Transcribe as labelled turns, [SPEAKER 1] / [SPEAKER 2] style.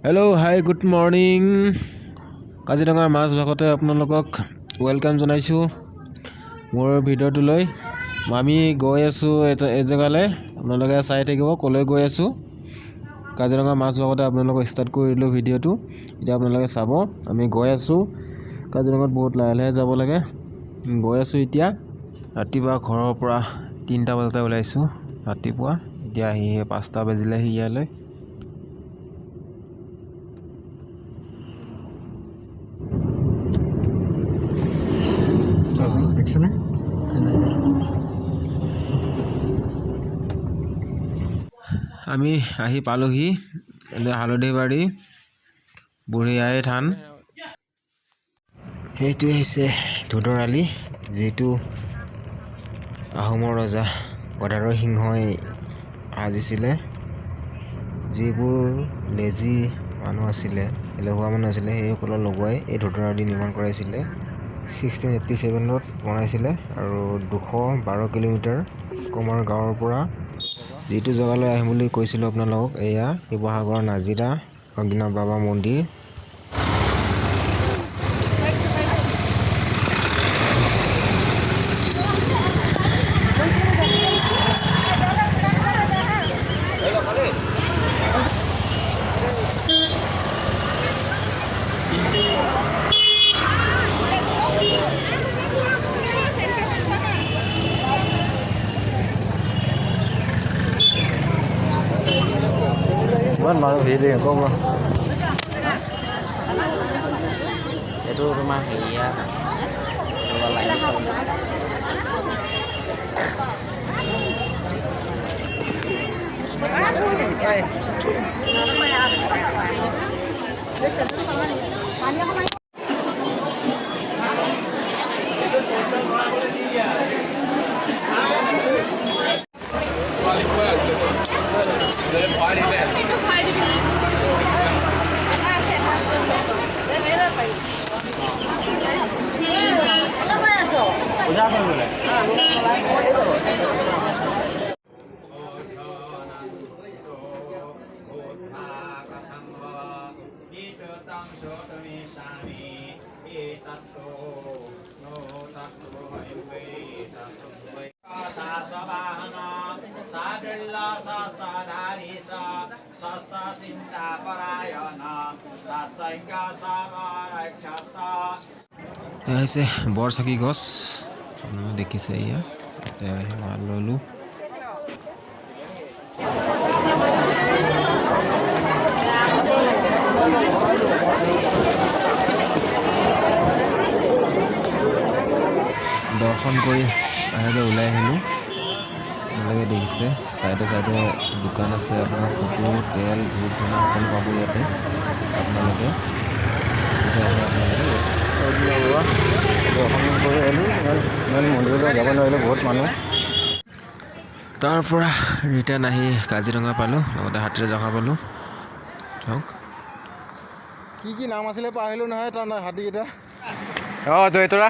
[SPEAKER 1] hello hi good morning काजिरंगार माज भागते आपनालोকক welcome जनाइछु मोर भिडिओटुलै आमी गय आसु ए जगाले आपनालोके चाइ থাকিব कले गय आसु काजिरंगार माज भागते आपनालोक स्टार्ट करिलो भिडिओटु इटा आपनालोके चाबो आमी गय आसु काजिरंगात बहुत लाहे लाहे যাব লাগে गय आसु इटा रातिपुवा घৰৰ পৰা 3টা বজাতে ওলাইছো रातिपुवा इटा आহি 5টা বাজিলে ইয়ালৈ আমি আহি পালোহি হালধিবাৰী বুঢ়ীআই থান এইটো হৈছে ধুদৰালি যেটো আহোমৰ ৰজা গদাধৰ সিংহই সাজিছিলে যিবোৰ লেজি মানুহ আছিলে এলেহুৱা মানুহ আছিলে সেইসকলৰ লগুৱাই এই ধুদৰালি নিৰ্মাণ কৰাইছিলে 1687 ত বনাইছিলে আৰু 212 কিলোমিটাৰ কমাৰ গাঁৱৰ পৰা যেটো জগালৈ আহিম বুলি কৈছিল আপোনালোকক এয়া শিৱসাগৰ নাজিৰা অগ্নিনাভ বাবা মন্দিৰ মানুহ ভিৰ দেই কম এইটো তোমাৰ হেৰিয়া ऐसे बरसाकी गस देखिसे या ललु दर्शन কৰি বাহিৰলৈ ওলাই আহিলো লাগে দেখিছে সাইডে সাইডে দোকান আছে আপোনাৰ ফটো তেল ধূপ ধূনা সকলো পাব ইয়াতে আপোনালোকে মন্দিৰলৈ যাব নোৱাৰিলে বহুত মানুহ তাৰ পৰা ৰিটাৰ্ণ আহি কাজিৰঙা পালোঁ লগতে হাতীৰে দেখা পালোঁ কি নাম আছিলে পাহৰিলোঁ নহয় তাৰ হাতীকেইটা জয়তৰা